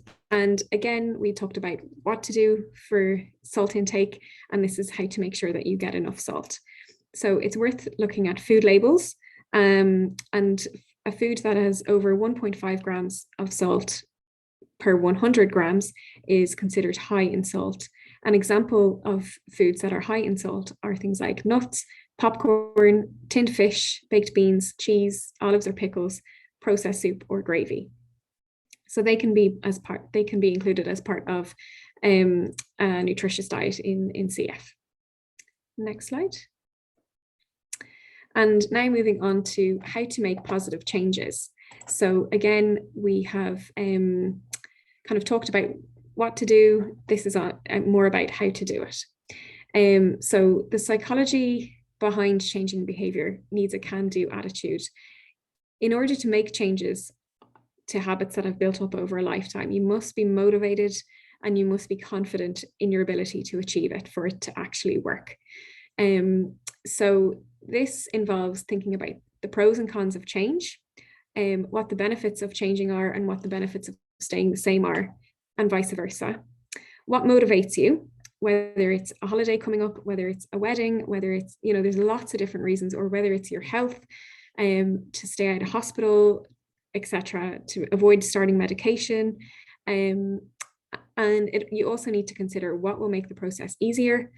again, we talked about what to do for salt intake, and this is how to make sure that you get enough salt. So it's worth looking at food labels, and a food that has over 1.5 grams of salt per 100 grams is considered high in salt. An example of foods that are high in salt are things like nuts, popcorn, tinned fish, baked beans, cheese, olives or pickles, processed soup or gravy. So they can be included as part of a nutritious diet in CF. Next slide. And now moving on to how to make positive changes. So again, we have kind of talked about what to do. This is more about how to do it. So the psychology behind changing behavior needs a can-do attitude. In order to make changes to habits that have built up over a lifetime, you must be motivated and you must be confident in your ability to achieve it for it to actually work. So this involves thinking about the pros and cons of change, what the benefits of changing are and what the benefits of staying the same are, and vice versa. What motivates you, whether it's a holiday coming up, whether it's a wedding, whether it's, there's lots of different reasons, or whether it's your health, to stay out of hospital, etc., to avoid starting medication. You also need to consider what will make the process easier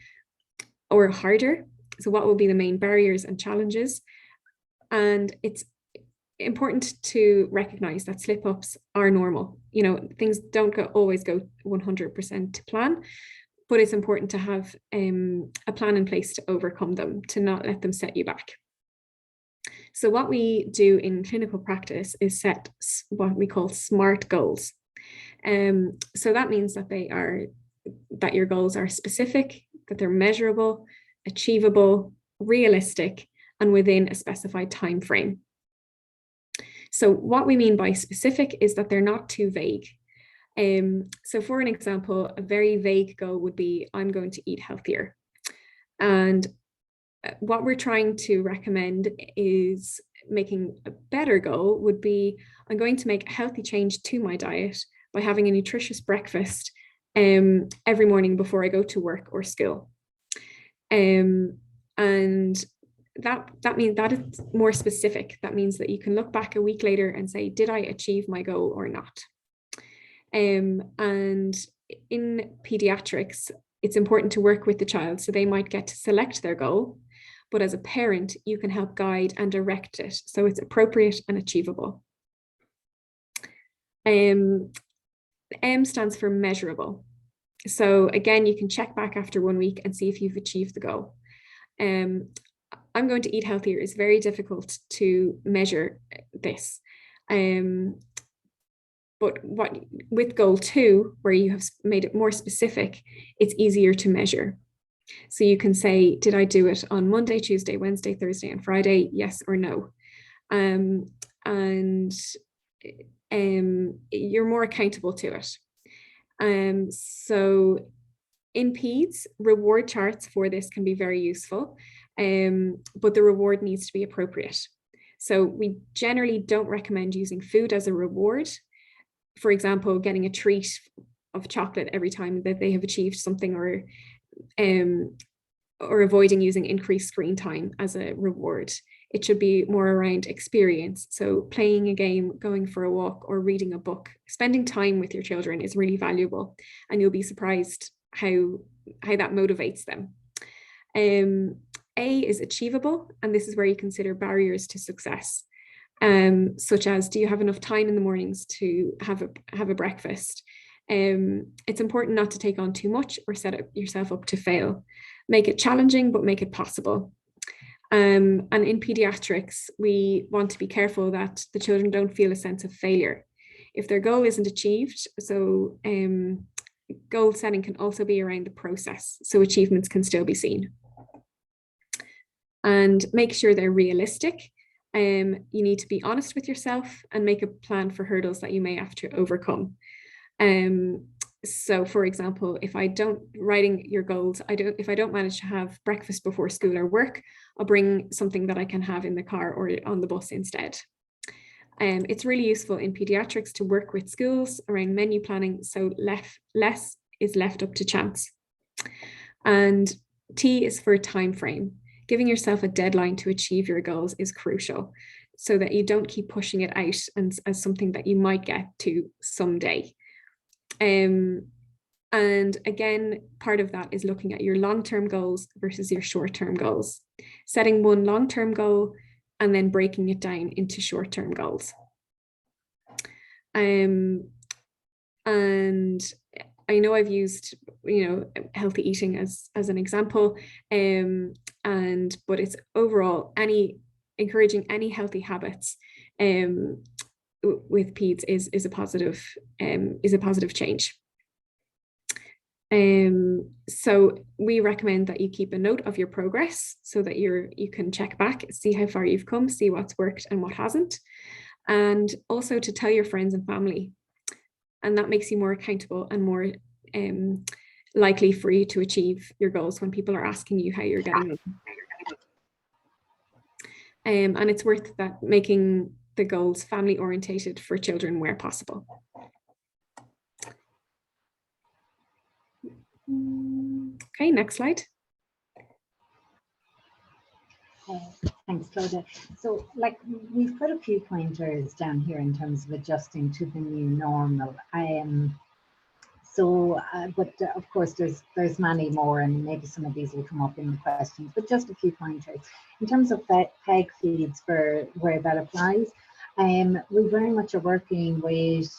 or harder. So what will be the main barriers and challenges? And it's important to recognize that slip-ups are normal. Things don't always go 100% to plan, but it's important to have a plan in place to overcome them, to not let them set you back. So what we do in clinical practice is set what we call SMART goals. So that means that your goals are specific, that they're measurable, achievable, realistic, and within a specified time frame. So what we mean by specific is that they're not too vague. So for an example, a very vague goal would be, I'm going to eat healthier. And what we're trying to recommend is making a better goal would be, I'm going to make a healthy change to my diet by having a nutritious breakfast every morning before I go to work or school. And that means that is more specific. That means that you can look back a week later and say, did I achieve my goal or not? And in pediatrics, it's important to work with the child, so they might get to select their goal, but as a parent, you can help guide and direct it so it's appropriate and achievable. M stands for measurable. So again, you can check back after 1 week and see if you've achieved the goal. I'm going to eat healthier is very difficult to measure this. But with goal 2, where you have made it more specific, it's easier to measure. So you can say, did I do it on Monday, Tuesday, Wednesday, Thursday, and Friday? Yes or no. You're more accountable to it. So in PEDS, reward charts for this can be very useful, but the reward needs to be appropriate. So we generally don't recommend using food as a reward. For example, getting a treat of chocolate every time that they have achieved something, or avoiding using increased screen time as a reward. It should be more around experience. So playing a game, going for a walk, or reading a book. Spending time with your children is really valuable, and you'll be surprised how that motivates them. A is achievable, and this is where you consider barriers to success, such as, do you have enough time in the mornings to have a breakfast? It's important not to take on too much or set yourself up to fail. Make it challenging, but make it possible. And in pediatrics, we want to be careful that the children don't feel a sense of failure if their goal isn't achieved. So goal setting can also be around the process, so achievements can still be seen. And make sure they're realistic. You need to be honest with yourself and make a plan for hurdles that you may have to overcome. So for example, if I don't, writing your goals, if I don't manage to have breakfast before school or work, I'll bring something that I can have in the car or on the bus instead. It's really useful in pediatrics to work with schools around menu planning, so less is left up to chance. And T is for time frame. Giving yourself a deadline to achieve your goals is crucial, so that you don't keep pushing it out as something that you might get to someday. And again, part of that is looking at your long-term goals versus your short-term goals. Setting one long-term goal and then breaking it down into short-term goals. And I know I've used, healthy eating as an example, but it's overall encouraging any healthy habits with peds is a positive change. So we recommend that you keep a note of your progress so that you can check back, see how far you've come, see what's worked and what hasn't, and also to tell your friends and family. And that makes you more accountable and more likely for you to achieve your goals when people are asking you how you're getting on. And it's worth that, making the goals family orientated for children where possible. Okay, next slide. Thanks, Claudia. So, we've put a few pointers down here in terms of adjusting to the new normal. But of course, there's many more, and maybe some of these will come up in the questions. But just a few pointers in terms of PEG feeds, for where that applies. We very much are working with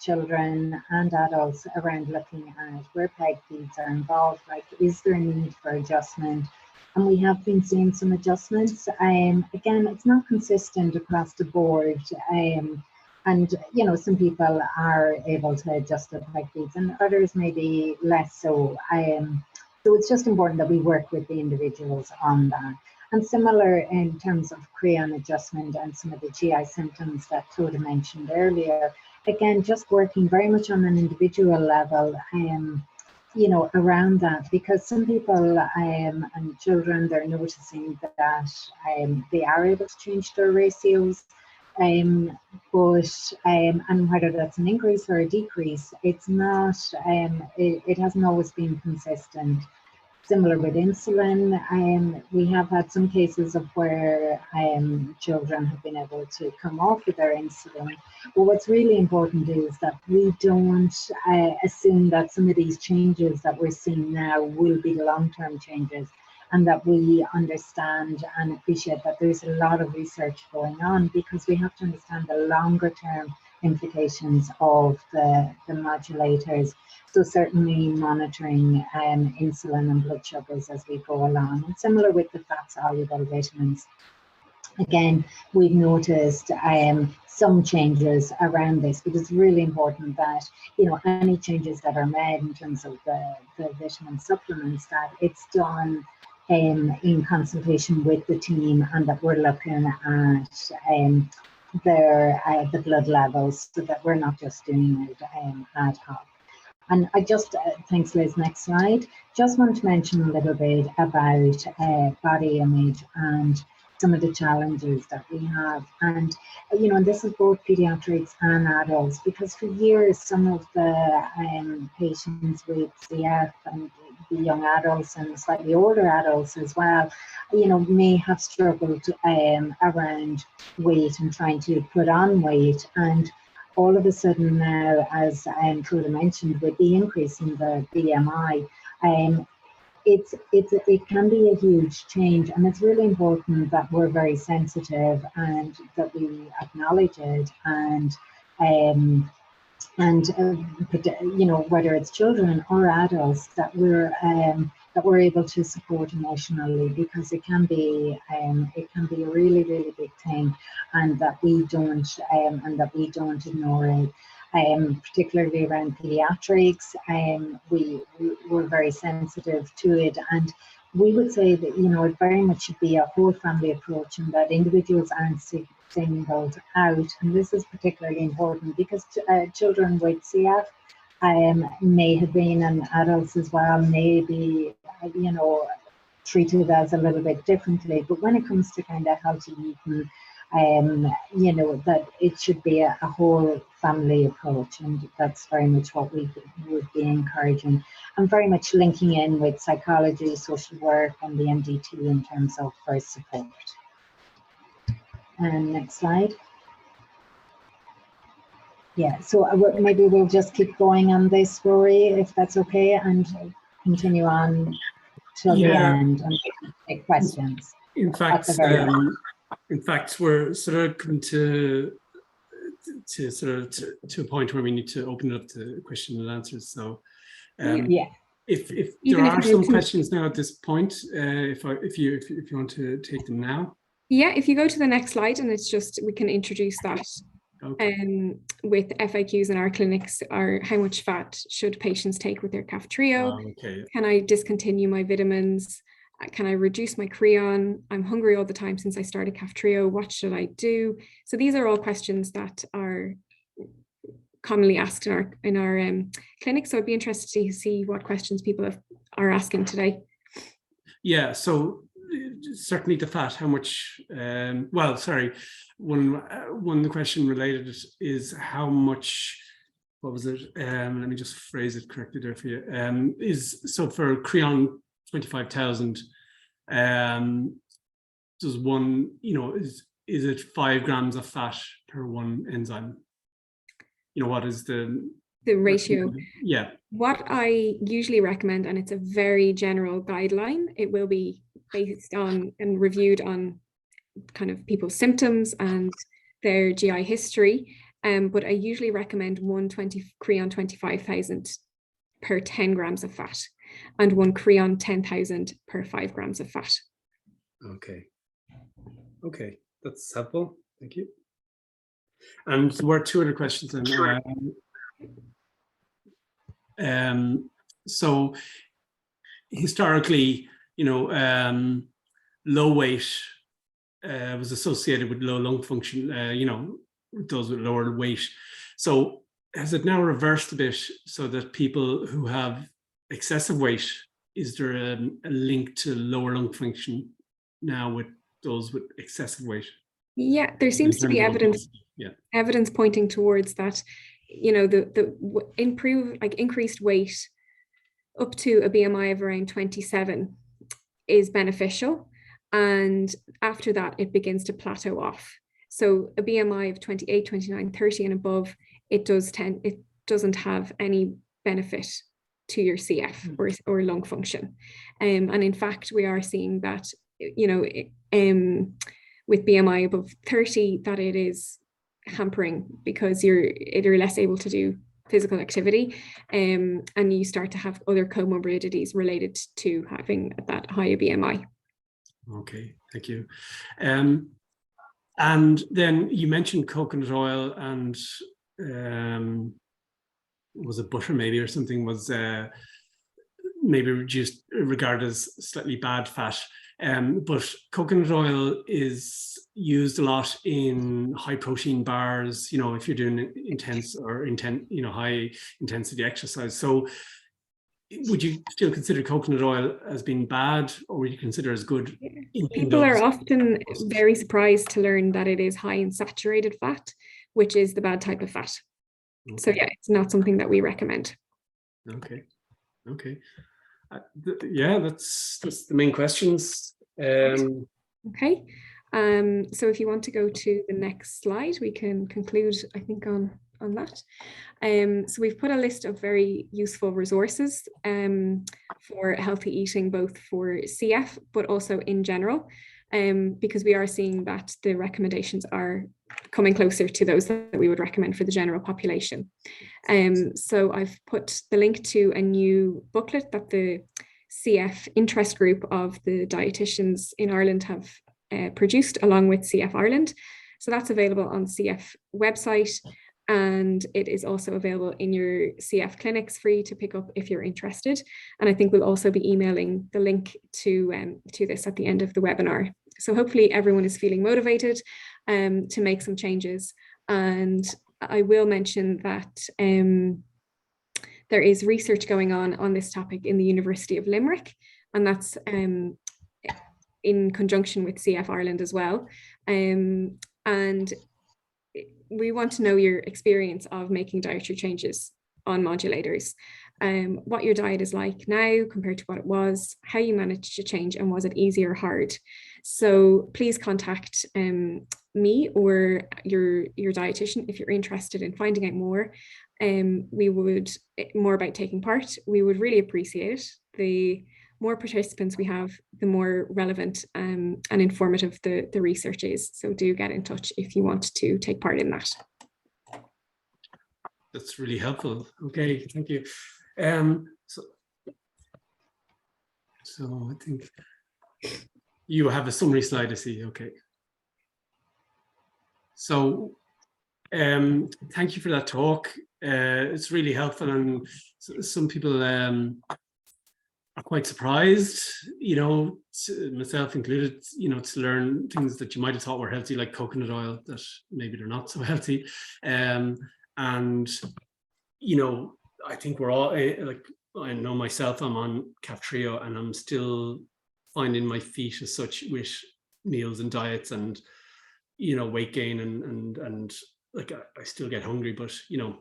children and adults around looking at where PEG feeds are involved. Like, is there a need for adjustment? And we have been seeing some adjustments. Again, it's not consistent across the board. And some people are able to adjust their PEG feeds and others maybe less so. So it's just important that we work with the individuals on that. And similar in terms of creon adjustment and some of the GI symptoms that Claudia mentioned earlier. Again, just working very much on an individual level, around that, because some people and children, they're noticing that they are able to change their ratios. And whether that's an increase or a decrease, it's not, it hasn't always been consistent. Similar with insulin, we have had some cases of where children have been able to come off with their insulin. But what's really important is that we don't assume that some of these changes that we're seeing now will be long-term changes, and that we understand and appreciate that there's a lot of research going on, because we have to understand the longer term implications of the modulators. So certainly monitoring insulin and blood sugars as we go along. And similar with the fat-soluble vitamins. Again, we've noticed some changes around this, but it's really important that, any changes that are made in terms of the vitamin supplements, that it's done in consultation with the team, and that we're looking at the blood levels, so that we're not just doing it ad hoc. And I just, thanks Liz, next slide, just want to mention a little bit about body image and some of the challenges that we have. And, and this is both pediatrics and adults, because for years, some of the patients with CF and the young adults and slightly older adults as well, may have struggled around weight and trying to put on weight. And all of a sudden now, as Claudia mentioned, with the increase in the BMI, it can be a huge change, and it's really important that we're very sensitive and that we acknowledge it and and whether it's children or adults, that we're able to support emotionally, because it can be a really, really big thing, and that we don't ignore it. Particularly around pediatrics, we're very sensitive to it, and we would say that it very much should be a whole family approach, and that individuals aren't singled out. And this is particularly important because children with CF may have been, and adults as well, may be treated as a little bit differently. But when it comes to kind of healthy eating, that it should be a whole family approach, and that's very much what we would be encouraging, and very much linking in with psychology, social work, and the MDT in terms of first support. And next slide. Yeah, so maybe we'll just keep going on this, Rory, if that's okay, and continue on till the end and take questions. In fact, we're sort of coming to a point where we need to open it up to question and answers. So, if there are some questions now at this point, if you want to take them now. Yeah, if you go to the next slide, and it's just, we can introduce that. Okay. With FAQs in our clinics are: how much fat should patients take with their Kaftrio? Okay. Can I discontinue my vitamins? Can I reduce my creon? I'm hungry all the time since I started Kaftrio. What should I do? So these are all questions that are commonly asked in our clinic. So I'd be interested to see what questions people are asking today. Yeah. So certainly the fat. How much? Well, sorry. One question related is how much. What was it? Let me just phrase it correctly there for you. So for creon 25,000, does one, is it 5 grams of fat per one enzyme? What is the ratio? Yeah. What I usually recommend, and it's a very general guideline, it will be based on and reviewed on kind of people's symptoms and their GI history. But I usually recommend 120 creon 25,000 per 10 grams of fat, and 1 creon 10,000 per 5 grams of fat. Okay, that's helpful. Thank you. And there were 2 other questions. So historically, low weight was associated with low lung function, those with lower weight. So has it now reversed a bit, so that people who have excessive weight, is there a link to lower lung function now with those with excessive weight? Yeah, there seems to be evidence pointing towards that. The increased weight up to a BMI of around 27 is beneficial, and after that it begins to plateau off. So a BMI of 28, 29, 30 and above, it doesn't have any benefit to your CF or lung function. And in fact, we are seeing that, with BMI above 30, that it is hampering, because you're less able to do physical activity, and you start to have other comorbidities related to having that higher BMI. Okay, thank you. And then you mentioned coconut oil, and was it butter maybe, or something was maybe regarded as slightly bad fat. But coconut oil is used a lot in high protein bars, if you're doing high intensity exercise. So would you still consider coconut oil as being bad, or would you consider as good? People are often very surprised to learn that it is high in saturated fat, which is the bad type of fat. Okay. So yeah, it's not something that we recommend. Okay. Yeah, that's the main questions. Okay. So if you want to go to the next slide, we can conclude, I think, on that. So we've put a list of very useful resources for healthy eating, both for CF, but also in general. because we are seeing that the recommendations are coming closer to those that we would recommend for the general population. So I've put the link to a new booklet that the CF interest group of the dietitians in Ireland have produced along with CF Ireland. So that's available on CF website, and it is also available in your CF clinics free to pick up if you're interested. And I think we'll also be emailing the link to this at the end of the webinar. So hopefully everyone is feeling motivated to make some changes. And I will mention that there is research going on this topic in the University of Limerick, and that's in conjunction with CF Ireland as well. And we want to know your experience of making dietary changes on modulators, what your diet is like now compared to what it was, how you managed to change, and was it easy or hard? So please contact me or your dietitian if you're interested in finding out more. We would more about taking part. We would really appreciate it. The more participants we have, the more relevant and informative the research is. So do get in touch if you want to take part in that. That's really helpful. Okay, thank you. So I think you have a summary slide, I see. Okay. So thank you for that talk. It's really helpful, and some people are quite surprised, you know, myself included, you know, to learn things that you might have thought were healthy, like coconut oil, that maybe they're not so healthy. And, you know, I think we're all, like, I know myself, I'm on Kaftrio, and I'm still finding my feet as such with meals and diets and, you know, weight gain and like, I still get hungry, but, you know,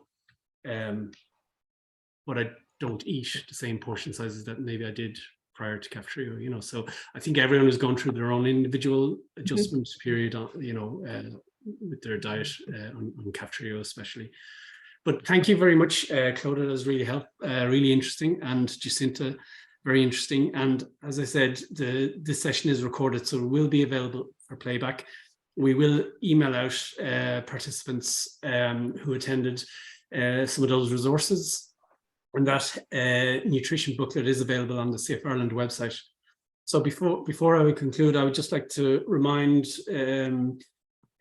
but I don't eat the same portion sizes that maybe I did prior to Kaftrio, you know. So I think everyone is going through their own individual adjustment period, you know, with their diet on Kaftrio especially. But thank you very much, Clodagh. That was really really interesting, and Jacinta, very interesting. And as I said, this session is recorded, so it will be available for playback. We will email out participants who attended some of those resources. And that nutrition booklet is available on the CF Ireland website. So before I would conclude, I would just like to remind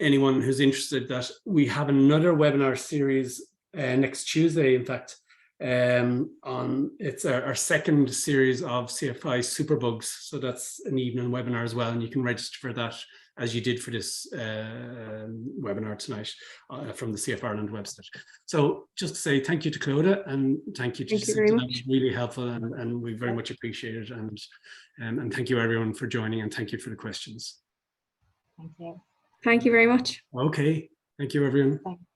anyone who's interested that we have another webinar series next Tuesday, in fact, it's our second series of CFI Superbugs. So that's an evening webinar as well, and you can register for that as you did for this webinar tonight from the CF Ireland website. So just to say thank you to Clodagh, and thank you to Jacinta. That was really helpful, and we very much appreciate it. And thank you everyone for joining, and thank you for the questions. Thank you. Thank you very much. Okay, thank you everyone. Thanks.